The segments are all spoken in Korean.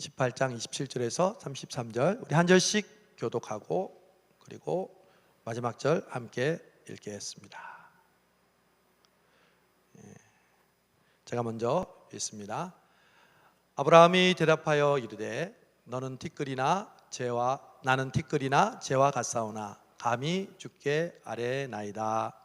18장 27절에서 33절 우리 한 절씩 교독하고 그리고 마지막 절 함께 읽겠습니다. 제가 먼저 읽습니다. 아브라함이 대답하여 이르되 나는 티끌이나 재와 같사오나 감히 주께 아뢰나이다.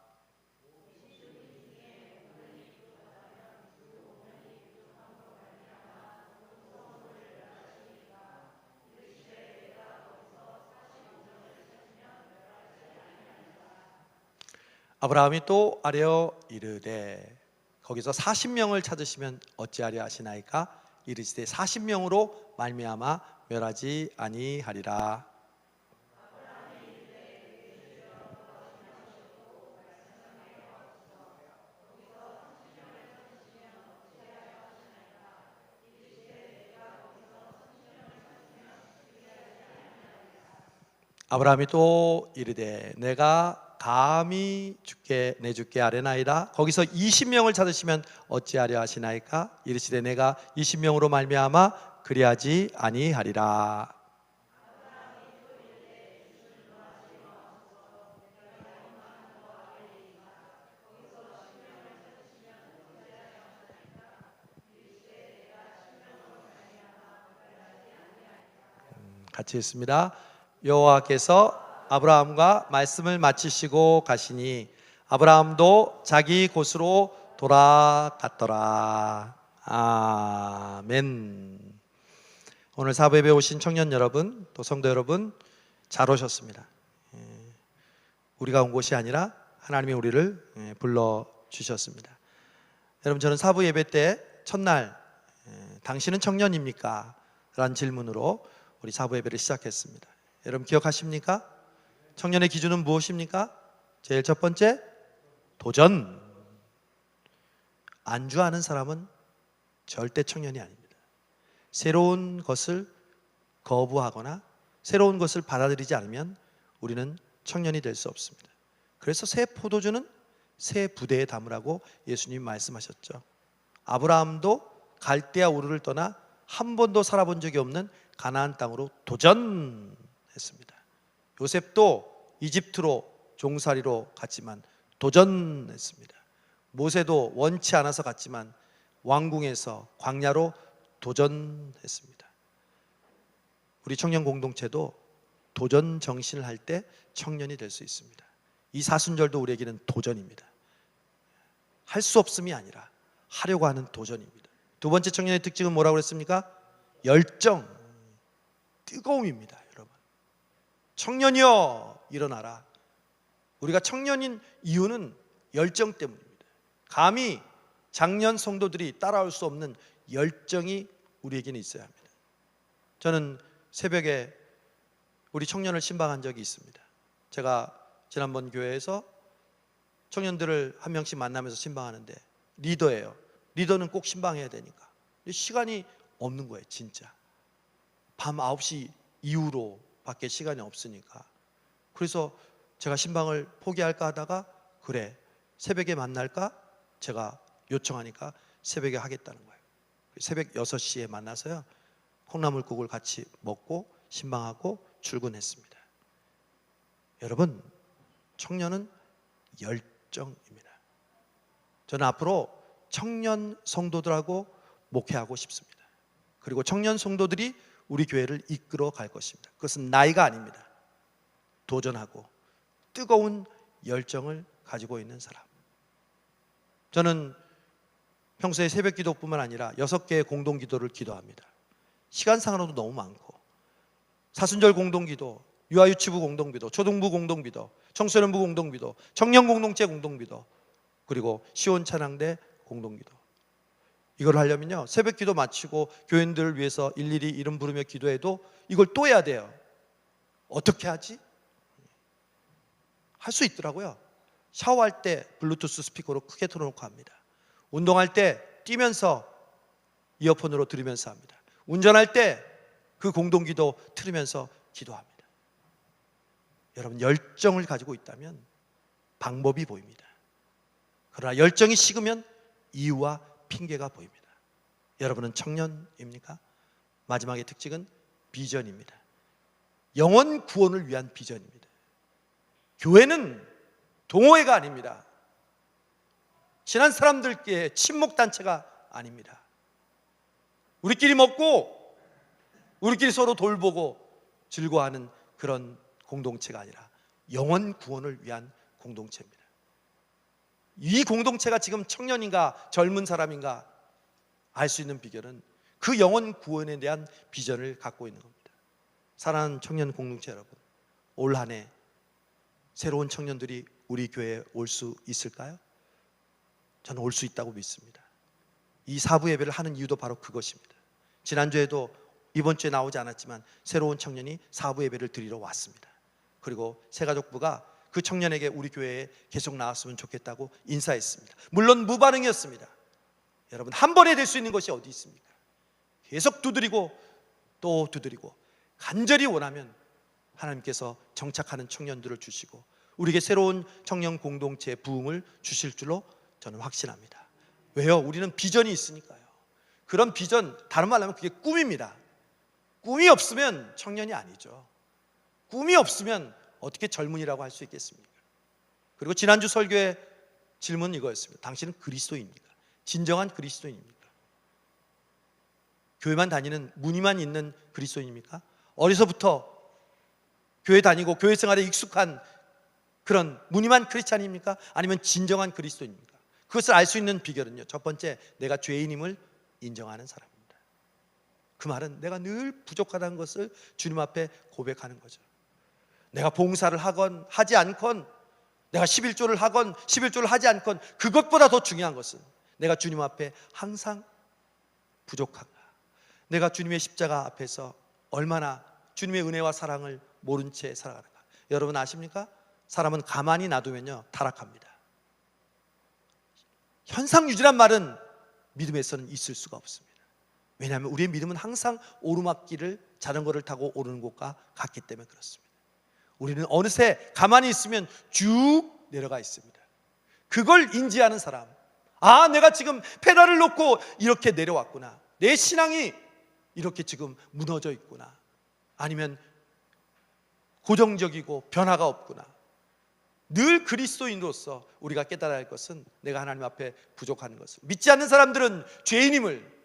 아브라함이 또 아뢰어 이르되 거기서 40명을 찾으시면 어찌하려 하시나이까? 이르시되 40명으로 말미암아 멸하지 아니하리라. 아브라함이 또 이르되 내가 감히 내 주께 아뢰나이다. 거기서 20명을 찾으시면 어찌하려 하시나이까? 이르시되 내가 20명으로 말미암아 그리하지 아니하리라. 같이 읽습니다. 여호와께서 아브라함과 말씀을 마치시고 가시니 아브라함도 자기 곳으로 돌아갔더라. 아멘. 오늘 사부 예배에 오신 청년 여러분, 또 성도 여러분, 잘 오셨습니다. 우리가 온 곳이 아니라 하나님이 우리를 불러주셨습니다. 여러분, 저는 사부 예배 때 첫날 당신은 청년입니까? 라는 질문으로 우리 사부 예배를 시작했습니다. 여러분 기억하십니까? 청년의 기준은 무엇입니까? 제일 첫 번째, 도전. 안주하는 사람은 절대 청년이 아닙니다. 새로운 것을 거부하거나 새로운 것을 받아들이지 않으면 우리는 청년이 될 수 없습니다. 그래서 새 포도주는 새 부대에 담으라고 예수님 말씀하셨죠. 아브라함도 갈대아 우르를 떠나 한 번도 살아본 적이 없는 가나안 땅으로 도전했습니다. 요셉도 이집트로 종살이로 갔지만 도전했습니다. 모세도 원치 않아서 갔지만 왕궁에서 광야로 도전했습니다. 우리 청년 공동체도 도전 정신을 할 때 청년이 될 수 있습니다. 이 사순절도 우리에게는 도전입니다. 할 수 없음이 아니라 하려고 하는 도전입니다. 두 번째 청년의 특징은 뭐라고 그랬습니까? 열정, 뜨거움입니다. 여러분, 청년이여 일어나라. 우리가 청년인 이유는 열정 때문입니다. 감히 작년 성도들이 따라올 수 없는 열정이 우리에게는 있어야 합니다. 저는 새벽에 우리 청년을 신방한 적이 있습니다. 제가 지난번 교회에서 청년들을 한 명씩 만나면서 신방하는데 리더예요. 리더는 꼭 신방해야 되니까 시간이 없는 거예요. 진짜 밤 9시 이후로 밖에 시간이 없으니까. 그래서 제가 신방을 포기할까 하다가 그래 새벽에 만날까? 제가 요청하니까 새벽에 하겠다는 거예요. 새벽 6시에 만나서요 콩나물국을 같이 먹고 신방하고 출근했습니다. 여러분, 청년은 열정입니다. 저는 앞으로 청년 성도들하고 목회하고 싶습니다. 그리고 청년 성도들이 우리 교회를 이끌어 갈 것입니다. 그것은 나이가 아닙니다. 도전하고 뜨거운 열정을 가지고 있는 사람. 저는 평소에 새벽 기도뿐만 아니라 6개의 공동 기도를 기도합니다. 시간상으로도 너무 많고 사순절 공동 기도, 유아유치부 공동 기도, 초등부 공동 기도, 청소년부 공동 기도, 청년 공동체 공동 기도, 그리고 시온 찬양대 공동 기도. 이걸 하려면요 새벽 기도 마치고 교인들을 위해서 일일이 이름 부르며 기도해도 이걸 또 해야 돼요. 어떻게 하지? 할 수 있더라고요. 샤워할 때 블루투스 스피커로 크게 틀어놓고 합니다. 운동할 때 뛰면서 이어폰으로 들으면서 합니다. 운전할 때 그 공동기도 틀으면서 기도합니다. 여러분, 열정을 가지고 있다면 방법이 보입니다. 그러나 열정이 식으면 이유와 핑계가 보입니다. 여러분은 청년입니까? 마지막의 특징은 비전입니다. 영혼 구원을 위한 비전입니다. 교회는 동호회가 아닙니다. 친한 사람들께 친목단체가 아닙니다. 우리끼리 먹고 우리끼리 서로 돌보고 즐거워하는 그런 공동체가 아니라 영혼 구원을 위한 공동체입니다. 이 공동체가 지금 청년인가 젊은 사람인가 알 수 있는 비결은 그 영혼 구원에 대한 비전을 갖고 있는 겁니다. 사랑하는 청년 공동체 여러분, 올 한 해 새로운 청년들이 우리 교회에 올 수 있을까요? 저는 올 수 있다고 믿습니다. 이 사부 예배를 하는 이유도 바로 그것입니다. 지난주에도 이번 주에 나오지 않았지만 새로운 청년이 사부 예배를 드리러 왔습니다. 그리고 새가족부가 그 청년에게 우리 교회에 계속 나왔으면 좋겠다고 인사했습니다. 물론 무반응이었습니다. 여러분, 한 번에 될 수 있는 것이 어디 있습니까? 계속 두드리고 또 두드리고 간절히 원하면 하나님께서 정착하는 청년들을 주시고 우리에게 새로운 청년 공동체의 부흥을 주실 줄로 저는 확신합니다. 왜요? 우리는 비전이 있으니까요. 그런 비전, 다른 말로 하면 그게 꿈입니다. 꿈이 없으면 청년이 아니죠. 꿈이 없으면 어떻게 젊은이라고 할 수 있겠습니까? 그리고 지난주 설교의 질문은 이거였습니다. 당신은 그리스도입니까? 진정한 그리스도인입니까? 교회만 다니는, 무늬만 있는 그리스도인입니까? 어려서부터 교회 다니고 교회 생활에 익숙한 그런 무늬만 크리스찬입니까? 아니면 진정한 그리스도인입니까? 그것을 알 수 있는 비결은요, 첫 번째, 내가 죄인임을 인정하는 사람입니다. 그 말은 내가 늘 부족하다는 것을 주님 앞에 고백하는 거죠. 내가 봉사를 하건 하지 않건, 내가 11조를 하건 11조를 하지 않건, 그것보다 더 중요한 것은 내가 주님 앞에 항상 부족한가, 내가 주님의 십자가 앞에서 얼마나 주님의 은혜와 사랑을 모른 채 살아가는가. 여러분 아십니까? 사람은 가만히 놔두면요 타락합니다. 현상유지란 말은 믿음에서는 있을 수가 없습니다. 왜냐하면 우리의 믿음은 항상 오르막길을, 자전거를 타고 오르는 곳과 같기 때문에 그렇습니다. 우리는 어느새 가만히 있으면 쭉 내려가 있습니다. 그걸 인지하는 사람, 아, 내가 지금 페달을 놓고 이렇게 내려왔구나, 내 신앙이 이렇게 지금 무너져 있구나, 아니면 고정적이고 변화가 없구나. 늘 그리스도인으로서 우리가 깨달아야 할 것은 내가 하나님 앞에 부족한 것을, 믿지 않는 사람들은 죄인임을,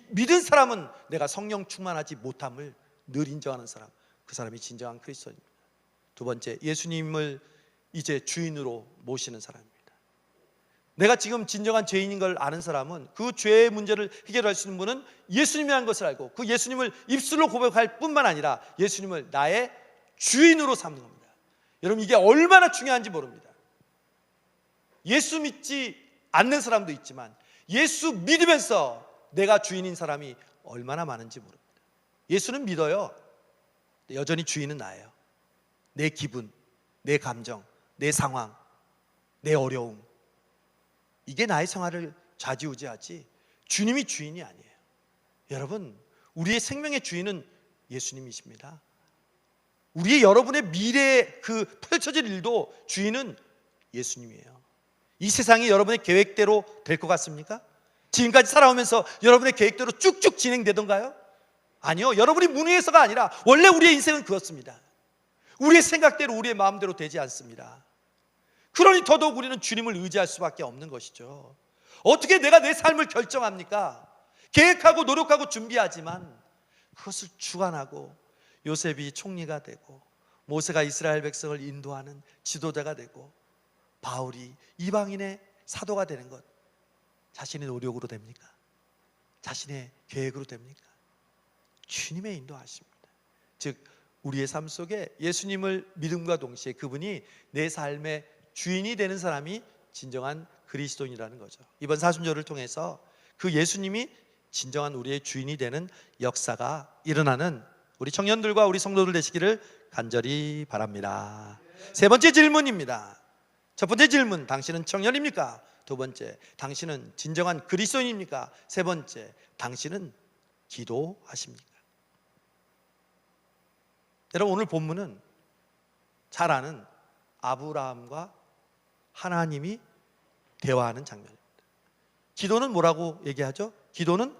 믿은 사람은 내가 성령 충만하지 못함을 늘 인정하는 사람, 그 사람이 진정한 그리스도인입니다. 두 번째, 예수님을 이제 주인으로 모시는 사람입니다. 내가 지금 진정한 죄인인 걸 아는 사람은 그 죄의 문제를 해결할 수 있는 분은 예수님이라는 것을 알고 그 예수님을 입술로 고백할 뿐만 아니라 예수님을 나의 주인으로 삼는 겁니다. 여러분, 이게 얼마나 중요한지 모릅니다. 예수 믿지 않는 사람도 있지만 예수 믿으면서 내가 주인인 사람이 얼마나 많은지 모릅니다. 예수는 믿어요. 여전히 주인은 나예요. 내 기분, 내 감정, 내 상황, 내 어려움, 이게 나의 생활을 좌지우지하지 주님이 주인이 아니에요. 여러분, 우리의 생명의 주인은 예수님이십니다. 우리의, 여러분의 미래에 그 펼쳐질 일도 주인은 예수님이에요. 이 세상이 여러분의 계획대로 될 것 같습니까? 지금까지 살아오면서 여러분의 계획대로 쭉쭉 진행되던가요? 아니요. 여러분이 무능해서가 아니라 원래 우리의 인생은 그렇습니다. 우리의 생각대로, 우리의 마음대로 되지 않습니다. 그러니 더더욱 우리는 주님을 의지할 수밖에 없는 것이죠. 어떻게 내가 내 삶을 결정합니까? 계획하고 노력하고 준비하지만 그것을 주관하고, 요셉이 총리가 되고 모세가 이스라엘 백성을 인도하는 지도자가 되고 바울이 이방인의 사도가 되는 것, 자신의 노력으로 됩니까? 자신의 계획으로 됩니까? 주님의 인도하십니다. 즉, 우리의 삶 속에 예수님을 믿음과 동시에 그분이 내 삶의 주인이 되는 사람이 진정한 그리스도인이라는 거죠. 이번 사순절을 통해서 그 예수님이 진정한 우리의 주인이 되는 역사가 일어나는 우리 청년들과 우리 성도들 되시기를 간절히 바랍니다. 세 번째 질문입니다. 첫 번째 질문, 당신은 청년입니까? 두 번째, 당신은 진정한 그리스도인입니까? 세 번째, 당신은 기도하십니까? 여러분, 오늘 본문은 잘 아는 아브라함과 하나님이 대화하는 장면입니다. 기도는 뭐라고 얘기하죠? 기도는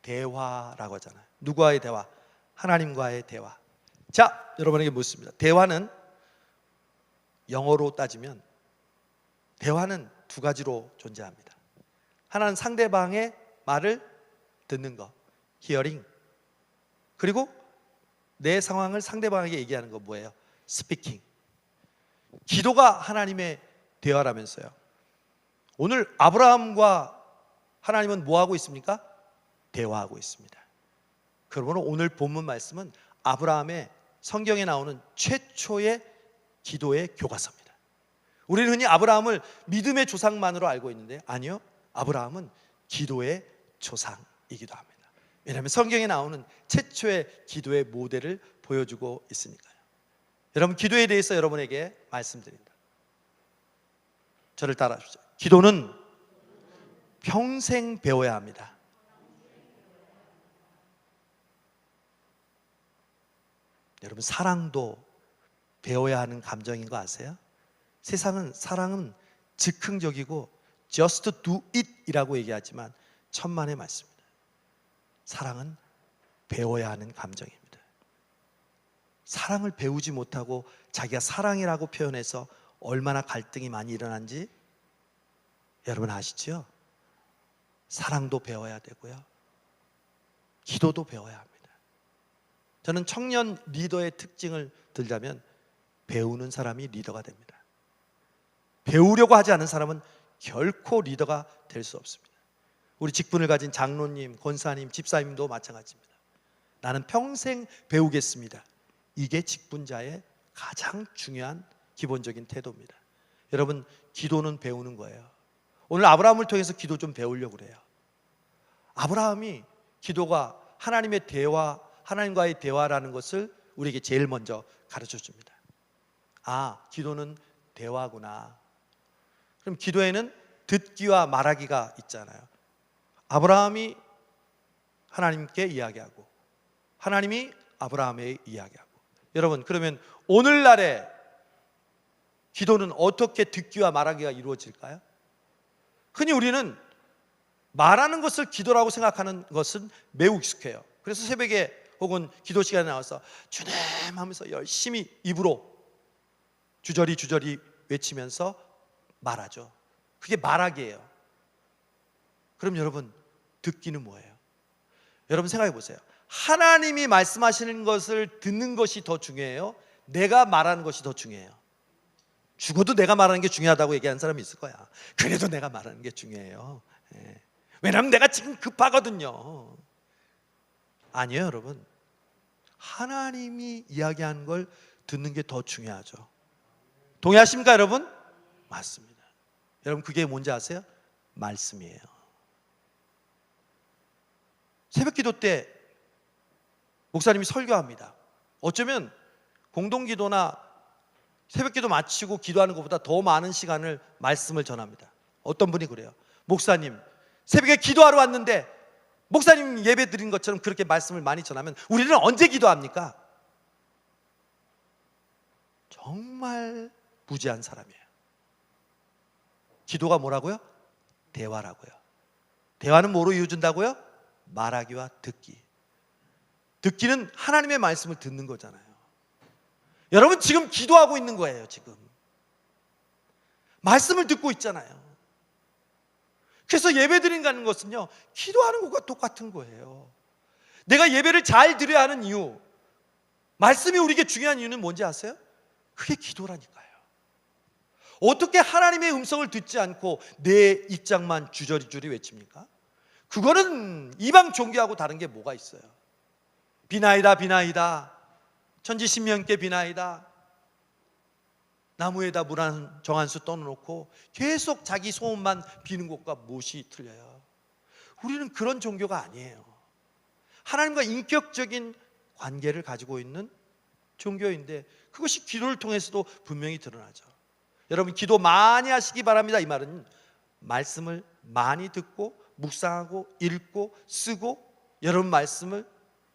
대화라고 하잖아요. 누구와의 대화? 하나님과의 대화. 자, 여러분에게 묻습니다. 대화는 영어로 따지면 대화는 두 가지로 존재합니다. 하나는 상대방의 말을 듣는 것, hearing. 그리고 내 상황을 상대방에게 얘기하는 거 뭐예요? speaking. 기도가 하나님의 대화라면서요. 오늘 아브라함과 하나님은 뭐 하고 있습니까? 대화하고 있습니다. 그러므로 오늘 본문 말씀은 아브라함의 성경에 나오는 최초의 기도의 교과서입니다. 우리는 흔히 아브라함을 믿음의 조상만으로 알고 있는데 아니요, 아브라함은 기도의 조상이기도 합니다. 왜냐하면 성경에 나오는 최초의 기도의 모델을 보여주고 있으니까요. 여러분, 기도에 대해서 여러분에게 말씀드립니다. 저를 따라하십시오. 기도는 평생 배워야 합니다. 여러분, 사랑도 배워야 하는 감정인 거 아세요? 세상은 사랑은 즉흥적이고 just do it 이라고 얘기하지만 천만의 말씀입니다. 사랑은 배워야 하는 감정입니다. 사랑을 배우지 못하고 자기가 사랑이라고 표현해서 얼마나 갈등이 많이 일어난지 여러분 아시죠? 사랑도 배워야 되고요, 기도도 배워야 합니다. 저는 청년 리더의 특징을 들자면 배우는 사람이 리더가 됩니다. 배우려고 하지 않은 사람은 결코 리더가 될 수 없습니다. 우리 직분을 가진 장로님, 권사님, 집사님도 마찬가지입니다. 나는 평생 배우겠습니다. 이게 직분자의 가장 중요한 기본적인 태도입니다. 여러분, 기도는 배우는 거예요. 오늘 아브라함을 통해서 기도 좀 배우려고 그래요. 아브라함이 기도가 하나님의 대화, 하나님과의 대화라는 것을 우리에게 제일 먼저 가르쳐 줍니다. 아, 기도는 대화구나. 그럼 기도에는 듣기와 말하기가 있잖아요. 아브라함이 하나님께 이야기하고 하나님이 아브라함에게 이야기하고. 여러분, 그러면 오늘날의 기도는 어떻게 듣기와 말하기가 이루어질까요? 흔히 우리는 말하는 것을 기도라고 생각하는 것은 매우 익숙해요. 그래서 새벽에 혹은 기도 시간에 나와서 주님 하면서 열심히 입으로 주저리 외치면서 말하죠. 그게 말하기예요. 그럼 여러분, 듣기는 뭐예요? 여러분 생각해 보세요. 하나님이 말씀하시는 것을 듣는 것이 더 중요해요? 내가 말하는 것이 더 중요해요? 죽어도 내가 말하는 게 중요하다고 얘기하는 사람이 있을 거야. 그래도 내가 말하는 게 중요해요. 왜냐하면 내가 지금 급하거든요. 아니에요, 여러분. 하나님이 이야기하는 걸 듣는 게 더 중요하죠. 동의하십니까, 여러분? 맞습니다. 여러분, 그게 뭔지 아세요? 말씀이에요. 새벽기도 때 목사님이 설교합니다. 어쩌면 공동기도나 새벽기도 마치고 기도하는 것보다 더 많은 시간을 말씀을 전합니다. 어떤 분이 그래요. 목사님, 새벽에 기도하러 왔는데 목사님 예배 드린 것처럼 그렇게 말씀을 많이 전하면 우리는 언제 기도합니까? 정말 무지한 사람이에요. 기도가 뭐라고요? 대화라고요. 대화는 뭐로 이루어진다고요? 말하기와 듣기. 듣기는 하나님의 말씀을 듣는 거잖아요. 여러분, 지금 기도하고 있는 거예요. 지금 말씀을 듣고 있잖아요. 그래서 예배 드린다는 것은요, 기도하는 것과 똑같은 거예요. 내가 예배를 잘 드려야 하는 이유, 말씀이 우리에게 중요한 이유는 뭔지 아세요? 그게 기도라니까요. 어떻게 하나님의 음성을 듣지 않고 내 입장만 주저리주저리 외칩니까? 그거는 이방 종교하고 다른 게 뭐가 있어요? 비나이다 비나이다, 천지신명께 비나이다, 나무에다 물 한 정 한 수 떠놓고 계속 자기 소원만 비는 것과 무엇이 틀려요? 우리는 그런 종교가 아니에요. 하나님과 인격적인 관계를 가지고 있는 종교인데 그것이 기도를 통해서도 분명히 드러나죠. 여러분, 기도 많이 하시기 바랍니다. 이 말은 말씀을 많이 듣고 묵상하고 읽고 쓰고 여러분 말씀을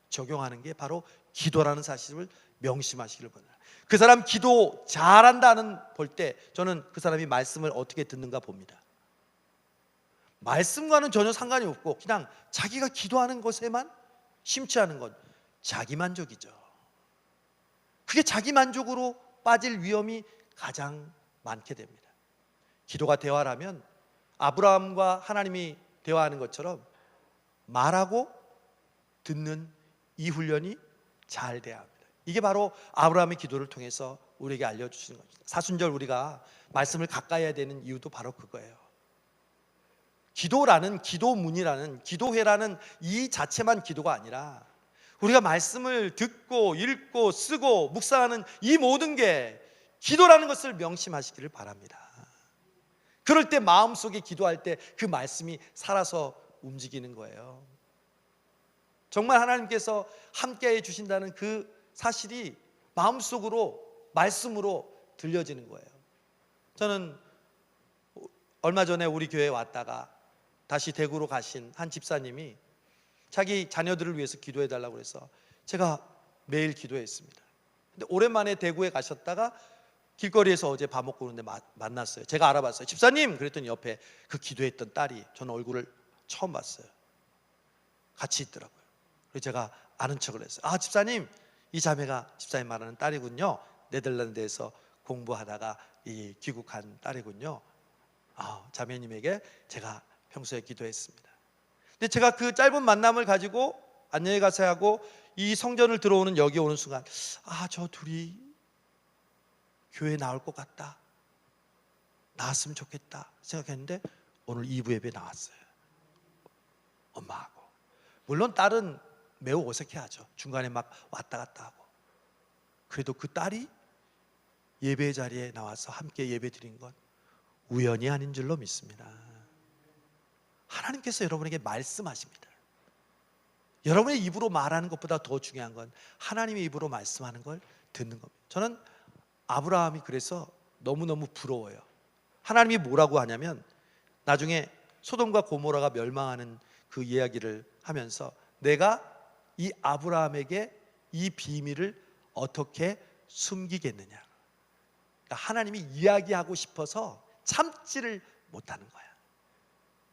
적용하는 게 바로 기도라는 사실을 명심하시길 바랍니다. 그 사람 기도 잘한다는 볼 때 저는 그 사람이 말씀을 어떻게 듣는가 봅니다. 말씀과는 전혀 상관이 없고 그냥 자기가 기도하는 것에만 심취하는 건 자기 만족이죠. 그게 자기 만족으로 빠질 위험이 가장 많게 됩니다. 기도가 대화라면 아브라함과 하나님이 대화하는 것처럼 말하고 듣는 이 훈련이 잘 돼야 합니다. 이게 바로 아브라함의 기도를 통해서 우리에게 알려주시는 겁니다. 사순절 우리가 말씀을 가까이 해야 되는 이유도 바로 그거예요. 기도라는, 기도문이라는, 기도회라는 이 자체만 기도가 아니라 우리가 말씀을 듣고 읽고 쓰고 묵상하는 이 모든 게 기도라는 것을 명심하시기를 바랍니다. 그럴 때 마음속에 기도할 때 그 말씀이 살아서 움직이는 거예요. 정말 하나님께서 함께 해주신다는 그 사실이 마음속으로 말씀으로 들려지는 거예요. 저는 얼마 전에 우리 교회에 왔다가 다시 대구로 가신 한 집사님이 자기 자녀들을 위해서 기도해 달라고 해서 제가 매일 기도했습니다. 근데 오랜만에 대구에 가셨다가 길거리에서 어제 밥 먹고 오는데 만났어요. 제가 알아봤어요. 집사님! 그랬더니 옆에 그 기도했던 딸이, 저는 얼굴을 처음 봤어요. 같이 있더라고요. 그래서 제가 아는 척을 했어요. 아, 집사님! 이 자매가 집사님 말하는 딸이군요. 네덜란드에서 공부하다가 귀국한 딸이군요. 아, 자매님에게 제가 평소에 기도했습니다. 근데 제가 그 짧은 만남을 가지고 안녕히 가세요 하고 이 성전을 들어오는 여기 오는 순간, 아, 저 둘이 교회 나올 것 같다, 나왔으면 좋겠다 생각했는데 오늘 2부 예배 나왔어요. 엄마하고. 물론 딸은 매우 어색해하죠. 중간에 막 왔다 갔다 하고. 그래도 그 딸이 예배 자리에 나와서 함께 예배 드린 건 우연이 아닌 줄로 믿습니다. 하나님께서 여러분에게 말씀하십니다. 여러분의 입으로 말하는 것보다 더 중요한 건 하나님의 입으로 말씀하는 걸 듣는 겁니다. 저는 아브라함이 그래서 너무너무 부러워요. 하나님이 뭐라고 하냐면 나중에 소돔과 고모라가 멸망하는 그 이야기를 하면서 내가 이 아브라함에게 이 비밀을 어떻게 숨기겠느냐. 그러니까 하나님이 이야기하고 싶어서 참지를 못하는 거야.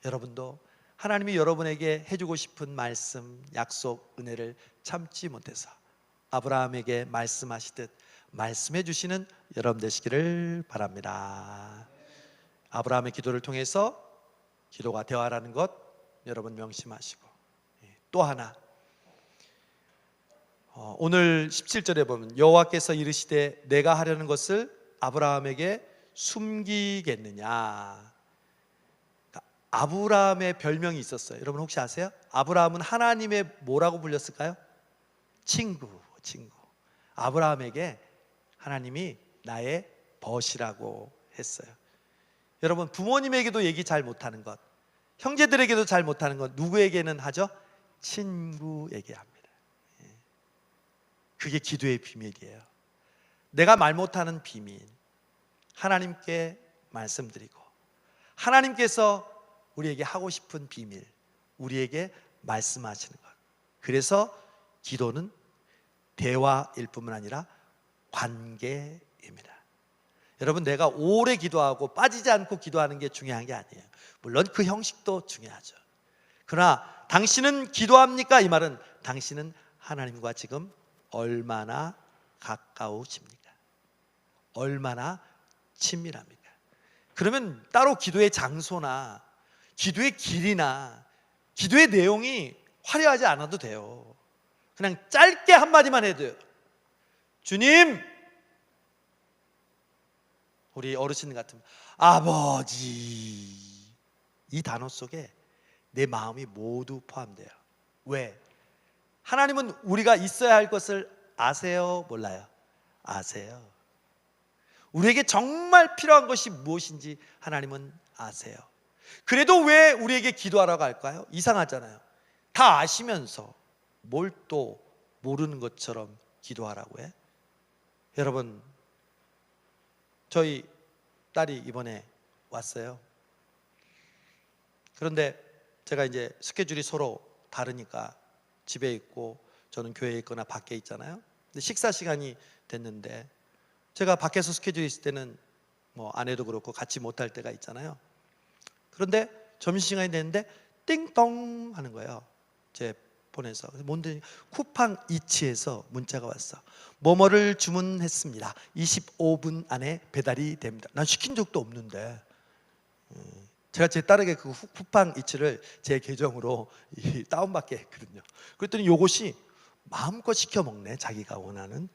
여러분도 하나님이 여러분에게 해주고 싶은 말씀, 약속, 은혜를 참지 못해서 아브라함에게 말씀하시듯 말씀해 주시는 여러분 되시기를 바랍니다. 아브라함의 기도를 통해서 기도가 대화라는 것 여러분 명심하시고, 또 하나 오늘 17절에 보면 여호와께서 이르시되 내가 하려는 것을 아브라함에게 숨기겠느냐. 아브라함의 별명이 있었어요. 여러분 혹시 아세요? 아브라함은 하나님의 뭐라고 불렸을까요? 친구. 아브라함에게 하나님이 나의 벗이라고 했어요. 여러분 부모님에게도 얘기 잘 못하는 것, 형제들에게도 잘 못하는 것 누구에게는 하죠? 친구에게 합니다. 그게 기도의 비밀이에요. 내가 말 못하는 비밀 하나님께 말씀드리고 하나님께서 우리에게 하고 싶은 비밀 우리에게 말씀하시는 것. 그래서 기도는 대화일 뿐만 아니라 관계입니다. 여러분 내가 오래 기도하고 빠지지 않고 기도하는 게 중요한 게 아니에요. 물론 그 형식도 중요하죠. 그러나 당신은 기도합니까? 이 말은 당신은 하나님과 지금 얼마나 가까우십니까? 얼마나 친밀합니까? 그러면 따로 기도의 장소나 기도의 길이나 기도의 내용이 화려하지 않아도 돼요. 그냥 짧게 한마디만 해도 돼요. 주님, 우리 어르신 같은 아버지, 이 단어 속에 내 마음이 모두 포함돼요. 왜? 하나님은 우리가 있어야 할 것을 아세요? 몰라요? 아세요. 우리에게 정말 필요한 것이 무엇인지 하나님은 아세요. 그래도 왜 우리에게 기도하라고 할까요? 이상하잖아요. 다 아시면서 뭘 또 모르는 것처럼 기도하라고 해? 여러분, 저희 딸이 이번에 왔어요. 그런데 제가 이제 스케줄이 서로 다르니까 집에 있고 저는 교회에 있거나 밖에 있잖아요. 근데 식사 시간이 됐는데 제가 밖에서 스케줄이 있을 때는 뭐 아내도 그렇고 같이 못할 때가 있잖아요. 그런데 점심시간이 됐는데 띵동 하는 거예요. 제 폰에서. 뭔데? 쿠팡 이츠에서 문자가 왔어. 뭐뭐를 주문했습니다. 25분 안에 배달이 됩니다. 난 시킨 적도 없는데 제가 제 딸에게 그 쿠팡 이츠를 제 계정으로 다운받게 했거든요. 그랬더니 요것이 마음껏 시켜 먹네. 자기가 원하는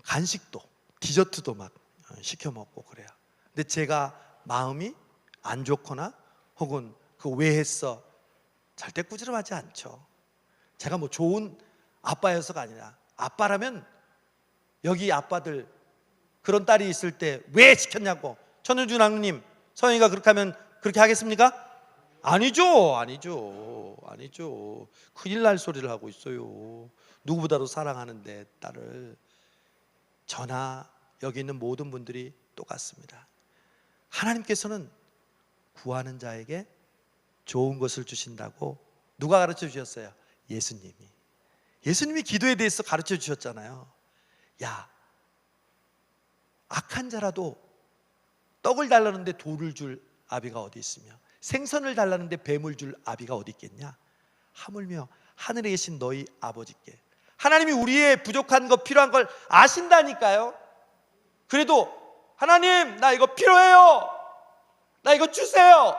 간식도 디저트도 막 시켜 먹고 그래요. 근데 제가 마음이 안 좋거나 혹은 그 왜 했어 절대 꾸지람하지 않죠. 제가 뭐 좋은 아빠여서가 아니라, 아빠라면 여기 아빠들 그런 딸이 있을 때 왜 시켰냐고. 천은주 장로님, 서영이가 그렇게 하면 그렇게 하겠습니까? 아니죠. 큰일 날 소리를 하고 있어요. 누구보다도 사랑하는데 딸을. 저나 여기 있는 모든 분들이 똑같습니다. 하나님께서는 구하는 자에게 좋은 것을 주신다고 누가 가르쳐 주셨어요? 예수님이 기도에 대해서 가르쳐 주셨잖아요. 야, 악한 자라도 떡을 달라는데 돌을 줄 아비가 어디 있으며 생선을 달라는데 뱀을 줄 아비가 어디 있겠냐? 하물며 하늘에 계신 너희 아버지께. 하나님이 우리의 부족한 것, 필요한 걸 아신다니까요. 그래도 하나님, 나 이거 필요해요, 나 이거 주세요.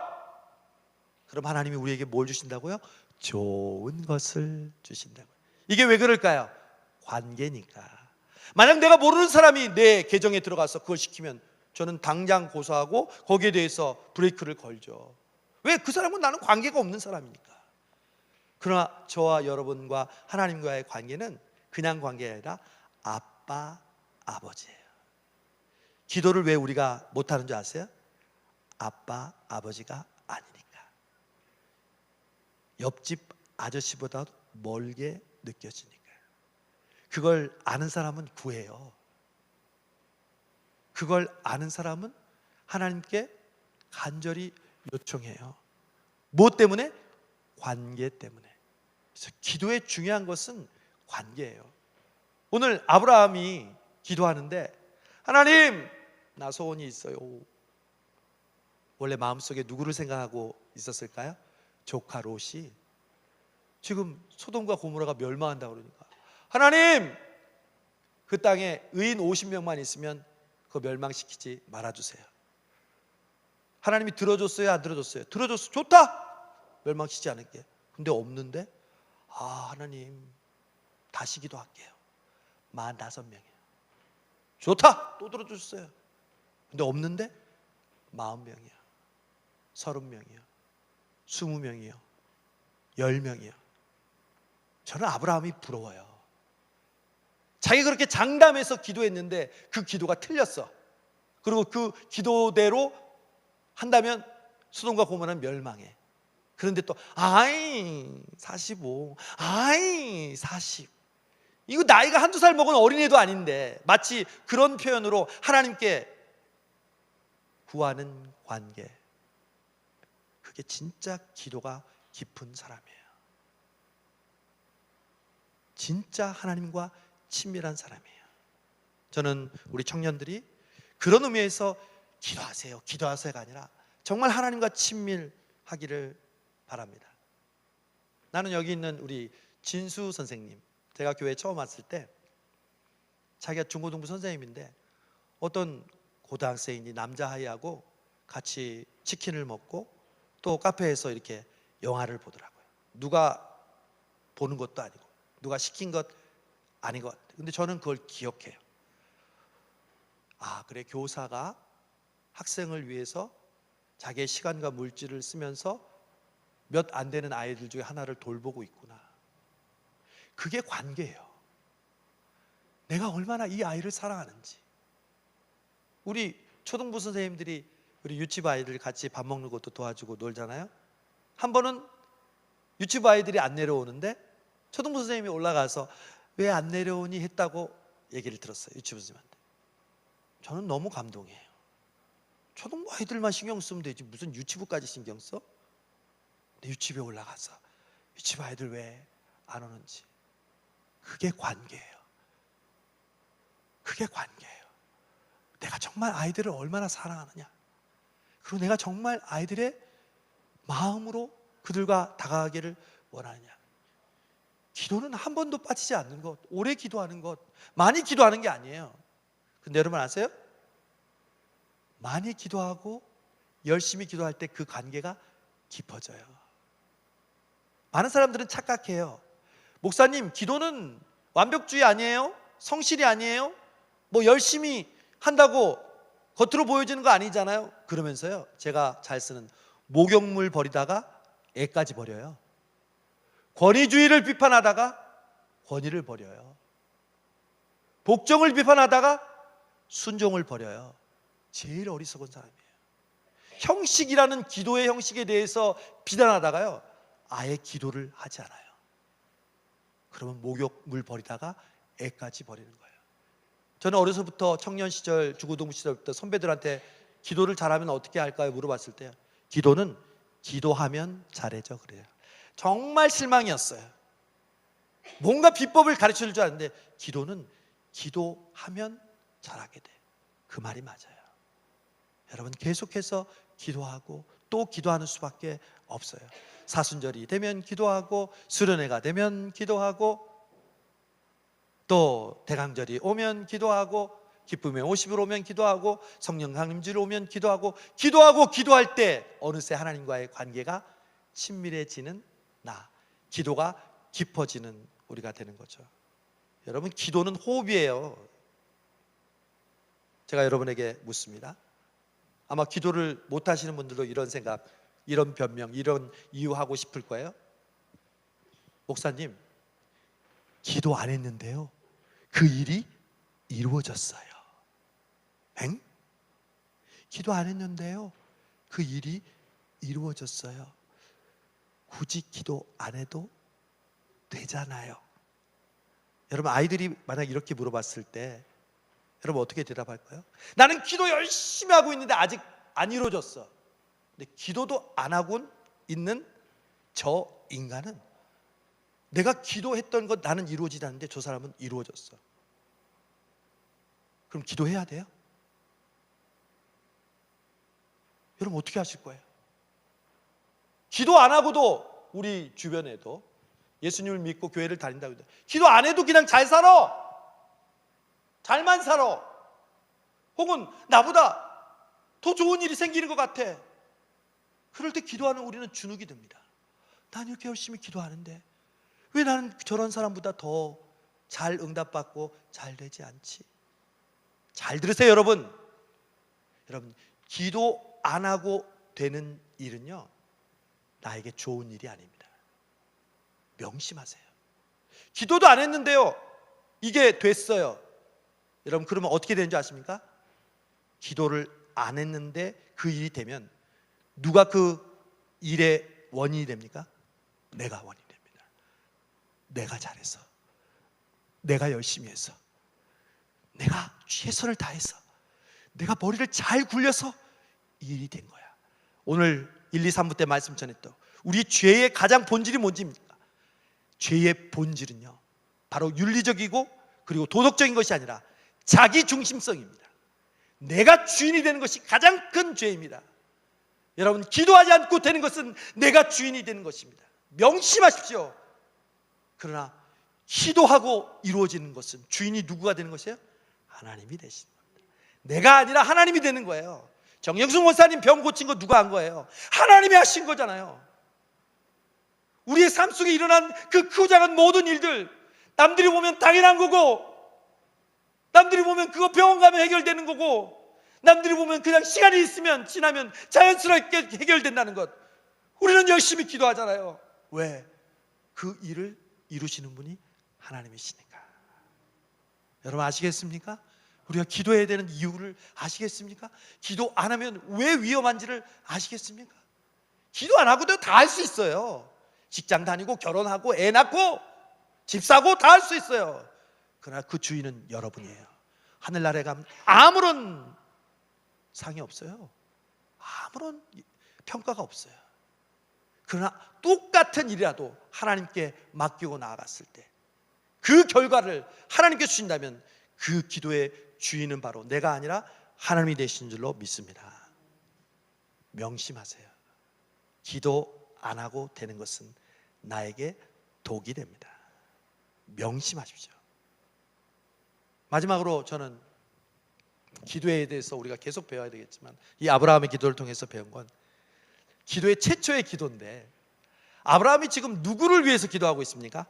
그럼 하나님이 우리에게 뭘 주신다고요? 좋은 것을 주신다고요. 이게 왜 그럴까요? 관계니까. 만약 내가 모르는 사람이 내 계정에 들어가서 그걸 시키면 저는 당장 고소하고 거기에 대해서 브레이크를 걸죠. 왜? 그 사람은 나는 관계가 없는 사람이니까. 그러나 저와 여러분과 하나님과의 관계는 그냥 관계가 아니라 아빠, 아버지예요. 기도를 왜 우리가 못하는 줄 아세요? 아빠, 아버지가 아니니까. 옆집 아저씨보다 멀게 느껴지니까요. 그걸 아는 사람은 구해요. 그걸 아는 사람은 하나님께 간절히 요청해요. 무엇 때문에? 관계 때문에. 그래서 기도의 중요한 것은 관계예요. 오늘 아브라함이 기도하는데, 하나님, 나 소원이 있어요. 원래 마음속에 누구를 생각하고 있었을까요? 조카 롯이. 지금 소돔과 고모라가 멸망한다고 그러니까, 하나님, 그 땅에 의인 50명만 있으면 그거 멸망시키지 말아주세요. 하나님이 들어줬어요, 안 들어줬어요? 들어줬어. 좋다, 멸망시키지 않을게. 근데 없는데, 하나님, 다시 기도할게요. 45명이에요. 좋다, 또 들어줬어요. 근데 없는데 40명이야, 30명이야, 20명이요, 10명이요. 저는 아브라함이 부러워요. 자기가 그렇게 장담해서 기도했는데 그 기도가 틀렸어. 그리고 그 기도대로 한다면 소돔과 고모라는 멸망해. 그런데 또 45, 40. 이거 나이가 한두 살 먹은 어린애도 아닌데 마치 그런 표현으로 하나님께 구하는 관계, 그게 진짜 기도가 깊은 사람이에요. 진짜 하나님과 친밀한 사람이에요. 저는 우리 청년들이 그런 의미에서 기도하세요가 아니라 정말 하나님과 친밀하기를 바랍니다. 나는 여기 있는 우리 진수 선생님, 제가 교회에 처음 왔을 때 자기가 중고등부 선생님인데 어떤 고등학생이 남자아이하고 같이 치킨을 먹고 또 카페에서 이렇게 영화를 보더라고요. 누가 보는 것도 아니고 누가 시킨 것 아닌 것 같아요. 근데 저는 그걸 기억해요. 그래, 교사가 학생을 위해서 자기의 시간과 물질을 쓰면서 몇 안 되는 아이들 중에 하나를 돌보고 있구나. 그게 관계예요. 내가 얼마나 이 아이를 사랑하는지. 우리 초등부 선생님들이 우리 유치부 아이들 같이 밥 먹는 것도 도와주고 놀잖아요. 한 번은 유치부 아이들이 안 내려오는데 초등부 선생님이 올라가서 왜 안 내려오니 했다고 얘기를 들었어요, 유치부 선생님한테. 저는 너무 감동해요. 초등부 아이들만 신경 쓰면 되지 무슨 유치부까지 신경 써? 근데 유치부에 올라가서 유치부 아이들 왜 안 오는지. 그게 관계예요. 그게 관계예요. 내가 정말 아이들을 얼마나 사랑하느냐, 그리고 내가 정말 아이들의 마음으로 그들과 다가가기를 원하느냐. 기도는 한 번도 빠지지 않는 것, 오래 기도하는 것, 많이 기도하는 게 아니에요. 근데 여러분 아세요? 많이 기도하고 열심히 기도할 때 그 관계가 깊어져요. 많은 사람들은 착각해요. 목사님, 기도는 완벽주의 아니에요? 성실이 아니에요? 뭐 열심히 한다고 겉으로 보여지는 거 아니잖아요. 그러면서요, 제가 잘 쓰는 목욕물 버리다가 애까지 버려요. 권위주의를 비판하다가 권위를 버려요. 복종을 비판하다가 순종을 버려요. 제일 어리석은 사람이에요. 형식이라는 기도의 형식에 대해서 비난하다가요, 아예 기도를 하지 않아요. 그러면 목욕물 버리다가 애까지 버리는 거예요. 저는 어려서부터 청년 시절, 중고등부 시절부터 선배들한테 기도를 잘하면 어떻게 할까요? 물어봤을 때 기도는 기도하면 잘해져 그래요. 정말 실망이었어요. 뭔가 비법을 가르쳐 줄 줄 알았는데 기도는 기도하면 잘하게 돼. 그 말이 맞아요. 여러분 계속해서 기도하고 또 기도하는 수밖에 없어요. 사순절이 되면 기도하고, 수련회가 되면 기도하고, 또 대강절이 오면 기도하고, 기쁨의 50일 오면 기도하고, 성령 강림주일 오면 기도하고, 기도할 때 어느새 하나님과의 관계가 친밀해지는 기도가 깊어지는 우리가 되는 거죠. 여러분, 기도는 호흡이에요. 제가 여러분에게 묻습니다. 아마 기도를 못 하시는 분들도 이런 생각, 이런 변명, 이런 이유 하고 싶을 거예요. 목사님, 기도 안 했는데요, 그 일이 이루어졌어요. 엥? 기도 안 했는데요, 그 일이 이루어졌어요. 굳이 기도 안 해도 되잖아요. 여러분, 아이들이 만약 이렇게 물어봤을 때 여러분 어떻게 대답할까요? 나는 기도 열심히 하고 있는데 아직 안 이루어졌어. 근데 기도도 안 하고 있는 저 인간은, 내가 기도했던 것 나는 이루어지지 않는데 저 사람은 이루어졌어. 그럼 기도해야 돼요? 여러분 어떻게 하실 거예요? 기도 안 하고도 우리 주변에도 예수님을 믿고 교회를 다닌다고 해도 기도 안 해도 그냥 잘 살아, 잘만 살아, 혹은 나보다 더 좋은 일이 생기는 것 같아. 그럴 때 기도하는 우리는 주눅이 듭니다. 난 이렇게 열심히 기도하는데 왜 나는 저런 사람보다 더 잘 응답받고 잘 되지 않지? 잘 들으세요 여러분. 여러분, 기도 안 하고 되는 일은요, 나에게 좋은 일이 아닙니다. 명심하세요. 기도도 안 했는데요, 이게 됐어요. 여러분, 그러면 어떻게 되는지 아십니까? 기도를 안 했는데 그 일이 되면 누가 그 일의 원인이 됩니까? 내가 원인이 됩니다. 내가 잘해서, 내가 열심히 해서, 내가 최선을 다해서, 내가 머리를 잘 굴려서 이 일이 된 거야. 오늘 1, 2, 3부 때 말씀 전했던 우리 죄의 가장 본질이 뭔지입니까? 죄의 본질은요, 바로 윤리적이고 그리고 도덕적인 것이 아니라 자기 중심성입니다. 내가 주인이 되는 것이 가장 큰 죄입니다. 여러분, 기도하지 않고 되는 것은 내가 주인이 되는 것입니다. 명심하십시오. 그러나 기도하고 이루어지는 것은 주인이 누구가 되는 것이에요? 하나님이 되시는 겁니다. 내가 아니라 하나님이 되는 거예요. 정영숙 목사님 병 고친 거 누가 한 거예요? 하나님이 하신 거잖아요. 우리의 삶 속에 일어난 그 크고 작은 모든 일들, 남들이 보면 당연한 거고, 남들이 보면 그거 병원 가면 해결되는 거고, 남들이 보면 그냥 시간이 있으면 지나면 자연스럽게 해결된다는 것, 우리는 열심히 기도하잖아요. 왜? 그 일을 이루시는 분이 하나님이시니까. 여러분 아시겠습니까? 우리가 기도해야 되는 이유를 아시겠습니까? 기도 안 하면 왜 위험한지를 아시겠습니까? 기도 안 하고도 다 할 수 있어요. 직장 다니고 결혼하고 애 낳고 집 사고 다 할 수 있어요. 그러나 그 주인은 여러분이에요. 하늘나라에 가면 아무런 상이 없어요. 아무런 평가가 없어요. 그러나 똑같은 일이라도 하나님께 맡기고 나아갔을 때 그 결과를 하나님께 주신다면 그 기도의 주인은 바로 내가 아니라 하나님이 되신 줄로 믿습니다. 명심하세요. 기도 안 하고 되는 것은 나에게 독이 됩니다. 명심하십시오. 마지막으로 저는 기도에 대해서 우리가 계속 배워야 되겠지만, 이 아브라함의 기도를 통해서 배운 건 기도의 최초의 기도인데, 아브라함이 지금 누구를 위해서 기도하고 있습니까?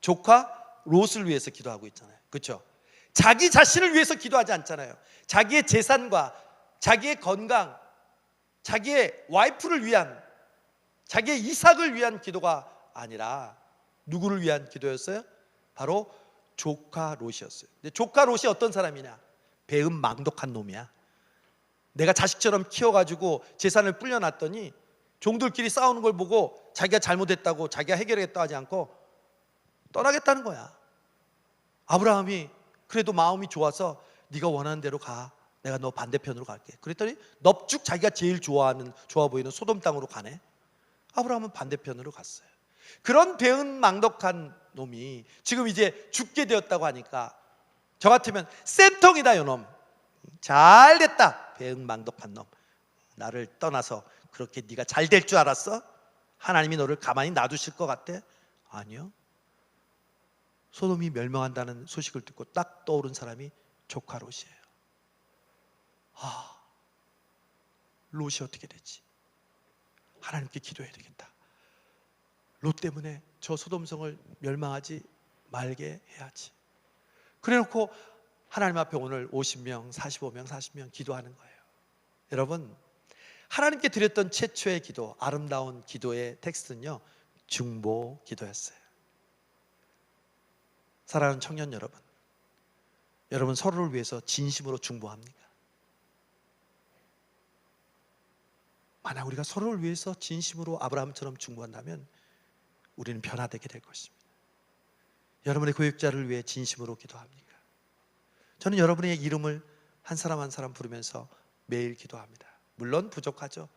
조카 롯을 위해서 기도하고 있잖아요. 그렇죠? 자기 자신을 위해서 기도하지 않잖아요. 자기의 재산과 자기의 건강, 자기의 와이프를 위한, 자기의 이삭을 위한 기도가 아니라 누구를 위한 기도였어요? 바로 조카 롯이었어요. 근데 조카 롯이 어떤 사람이냐? 배은망덕한 놈이야. 내가 자식처럼 키워가지고 재산을 불려놨더니 종들끼리 싸우는 걸 보고 자기가 잘못했다고, 자기가 해결하겠다 하지 않고 떠나겠다는 거야. 아브라함이 그래도 마음이 좋아서 네가 원하는 대로 가, 내가 너 반대편으로 갈게. 그랬더니 넙죽 자기가 제일 좋아 보이는 소돔 땅으로 가네. 아브라함은 반대편으로 갔어요. 그런 배은망덕한 놈이 지금 이제 죽게 되었다고 하니까 저 같으면 쌤통이다, 요놈. 잘됐다, 배은망덕한 놈. 나를 떠나서 그렇게 네가 잘 될 줄 알았어? 하나님이 너를 가만히 놔두실 것 같아? 아니요. 소돔이 멸망한다는 소식을 듣고 딱 떠오른 사람이 조카 롯이에요. 롯이 어떻게 되지? 하나님께 기도해야 되겠다. 롯 때문에 저 소돔성을 멸망하지 말게 해야지. 그래놓고 하나님 앞에 오늘 50명, 45명, 40명 기도하는 거예요. 여러분, 하나님께 드렸던 최초의 기도, 아름다운 기도의 텍스트는요, 중보 기도였어요. 사랑하는 청년 여러분, 여러분 서로를 위해서 진심으로 중보합니까? 만약 우리가 서로를 위해서 진심으로 아브라함처럼 중보한다면 우리는 변화되게 될 것입니다. 여러분의 교육자를 위해 진심으로 기도합니까? 저는 여러분의 이름을 한 사람 한 사람 부르면서 매일 기도합니다. 물론 부족하죠.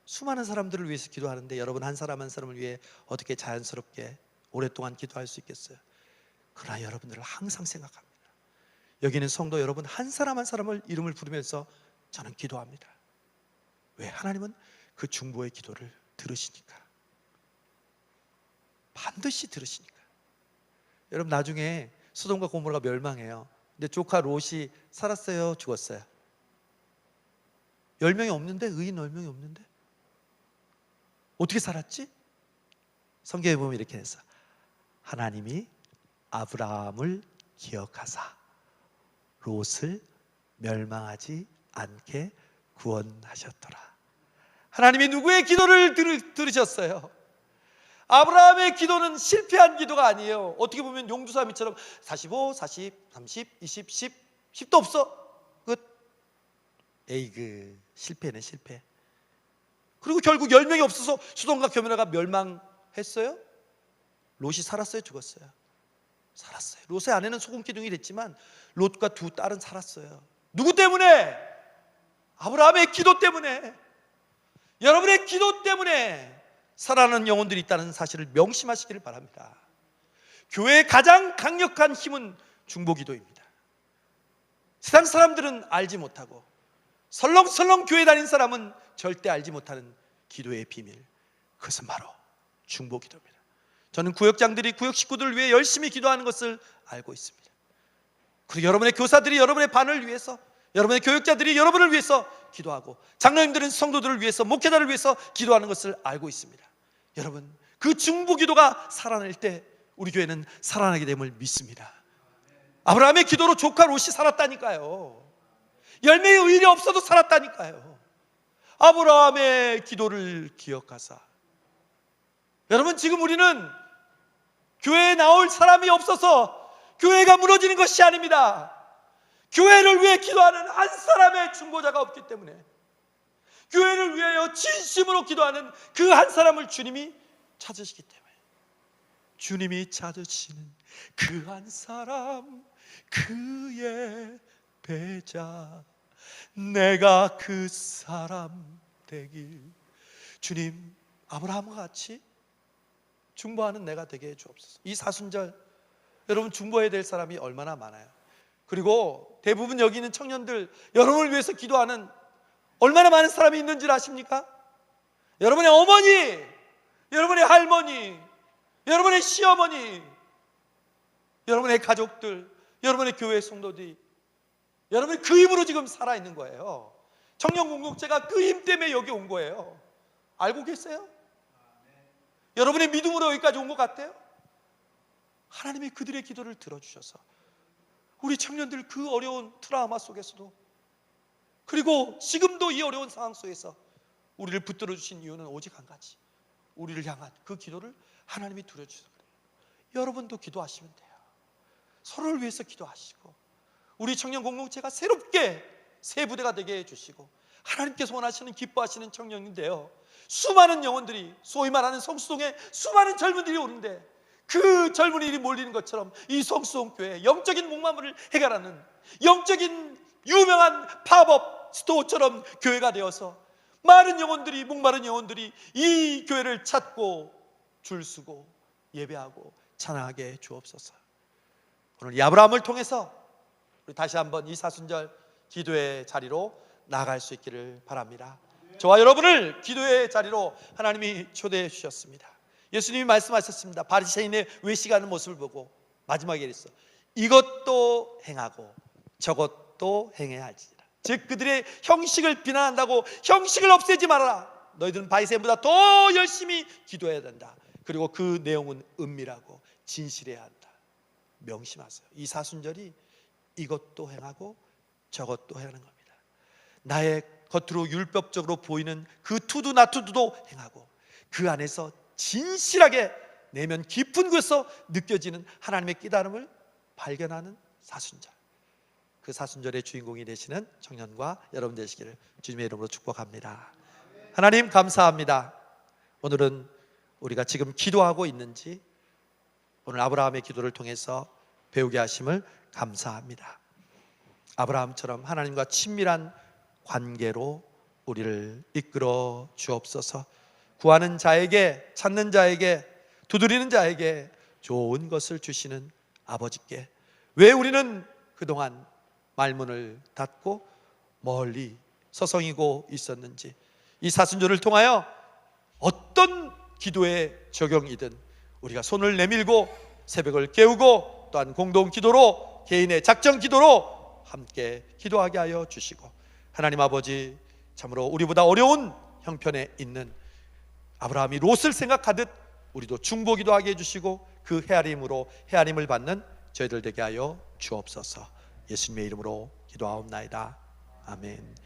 수많은 사람들을 위해서 기도하는데 여러분 한 사람 한 사람을 위해 어떻게 자연스럽게 오랫동안 기도할 수 있겠어요? 그러나 여러분들을 항상 생각합니다. 여기 있는 성도 여러분 한 사람 한 사람을 이름을 부르면서 저는 기도합니다. 왜? 하나님은 그 중보의 기도를 들으시니까. 반드시 들으시니까. 여러분 나중에 소돔과 고모라가 멸망해요. 근데 조카 롯이 살았어요? 죽었어요? 10명이 없는데? 의인 10명이 없는데? 어떻게 살았지? 성경에 보면 이렇게 했어. 하나님이 아브라함을 기억하사 롯을 멸망하지 않게 구원하셨더라. 하나님이 누구의 기도를 들으셨어요? 아브라함의 기도는 실패한 기도가 아니에요. 어떻게 보면 용두사미처럼 45, 40, 30, 20, 10도 없어. 끝. 에이그, 실패네, 실패. 그리고 결국 10명이 없어서 소돔과 고모라가 멸망했어요? 롯이 살았어요? 죽었어요? 살았어요. 롯의 아내는 소금 기둥이 됐지만 롯과 두 딸은 살았어요. 누구 때문에? 아브라함의 기도 때문에. 여러분의 기도 때문에 살아나는 영혼들이 있다는 사실을 명심하시기를 바랍니다. 교회의 가장 강력한 힘은 중보기도입니다. 세상 사람들은 알지 못하고 설렁설렁 교회 다닌 사람은 절대 알지 못하는 기도의 비밀, 그것은 바로 중보기도입니다. 저는 구역장들이 구역 식구들을 위해 열심히 기도하는 것을 알고 있습니다. 그리고 여러분의 교사들이 여러분의 반을 위해서, 여러분의 교육자들이 여러분을 위해서 기도하고, 장로님들은 성도들을 위해서, 목회자를 위해서 기도하는 것을 알고 있습니다. 여러분, 그 중보기도가 살아날 때 우리 교회는 살아나게 됨을 믿습니다. 아브라함의 기도로 조카 롯이 살았다니까요. 열매의 의인이 없어도 살았다니까요. 아브라함의 기도를 기억하사. 여러분, 지금 우리는 교회에 나올 사람이 없어서 교회가 무너지는 것이 아닙니다. 교회를 위해 기도하는 한 사람의 중보자가 없기 때문에, 교회를 위하여 진심으로 기도하는 그 한 사람을 주님이 찾으시기 때문에, 주님이 찾으시는 그 한 사람, 그의 배자, 내가 그 사람 되길. 주님, 아브라함과 같이 중보하는 내가 되게 해주옵소서. 이 사순절 여러분 중보해야 될 사람이 얼마나 많아요. 그리고 대부분 여기 있는 청년들, 여러분을 위해서 기도하는 얼마나 많은 사람이 있는 줄 아십니까? 여러분의 어머니, 여러분의 할머니, 여러분의 시어머니, 여러분의 가족들, 여러분의 교회 성도들이, 여러분이 그 힘으로 지금 살아있는 거예요. 청년 공동체가 그 힘 때문에 여기 온 거예요. 알고 계세요? 여러분의 믿음으로 여기까지 온 것 같아요? 하나님이 그들의 기도를 들어주셔서 우리 청년들 그 어려운 트라우마 속에서도, 그리고 지금도 이 어려운 상황 속에서 우리를 붙들어 주신 이유는 오직 한 가지, 우리를 향한 그 기도를 하나님이 들어주셔서 그래요. 여러분도 기도하시면 돼요. 서로를 위해서 기도하시고, 우리 청년 공동체가 새롭게 새 부대가 되게 해주시고, 하나님께서 원하시는 기뻐하시는 청년인데요, 수많은 영혼들이, 소위 말하는 성수동에 수많은 젊은이들이 오는데, 그 젊은이들이 몰리는 것처럼 이 성수동 교회 영적인 목마름을 해결하는 영적인 유명한 팝업 스토어처럼 교회가 되어서 많은 영혼들이, 목마른 영혼들이 이 교회를 찾고 줄 서고 예배하고 찬양하게 주옵소서. 오늘 이 아브라함을 통해서 우리 다시 한번 이 사순절 기도의 자리로 나아갈 수 있기를 바랍니다. 저와 여러분을 기도의 자리로 하나님이 초대해 주셨습니다. 예수님이 말씀하셨습니다. 바리새인의 외식하는 모습을 보고 마지막에 이랬어. 이것도 행하고 저것도 행해야 할지니라. 즉 그들의 형식을 비난한다고 형식을 없애지 말아라. 너희들은 바리새인보다 더 열심히 기도해야 된다. 그리고 그 내용은 은밀하고 진실해야 한다. 명심하세요. 이 사순절이 이것도 행하고 저것도 하는 겁니다. 나의 겉으로 율법적으로 보이는 그 투두 나투두도 행하고, 그 안에서 진실하게 내면 깊은 곳에서 느껴지는 하나님의 깨달음을 발견하는 사순절, 그 사순절의 주인공이 되시는 청년과 여러분 되시기를 주님의 이름으로 축복합니다. 하나님 감사합니다. 오늘은 우리가 지금 기도하고 있는지 오늘 아브라함의 기도를 통해서 배우게 하심을 감사합니다. 아브라함처럼 하나님과 친밀한 관계로 우리를 이끌어 주옵소서. 구하는 자에게, 찾는 자에게, 두드리는 자에게 좋은 것을 주시는 아버지께 왜 우리는 그동안 말문을 닫고 멀리 서성이고 있었는지, 이 사순절을 통하여 어떤 기도의 적용이든 우리가 손을 내밀고 새벽을 깨우고 또한 공동 기도로, 개인의 작정 기도로 함께 기도하게 하여 주시고, 하나님 아버지, 참으로 우리보다 어려운 형편에 있는 아브라함이 롯을 생각하듯 우리도 중보기도 하게 해주시고 그 헤아림으로 헤아림을 받는 저희들 되게 하여 주옵소서. 예수님의 이름으로 기도하옵나이다. 아멘.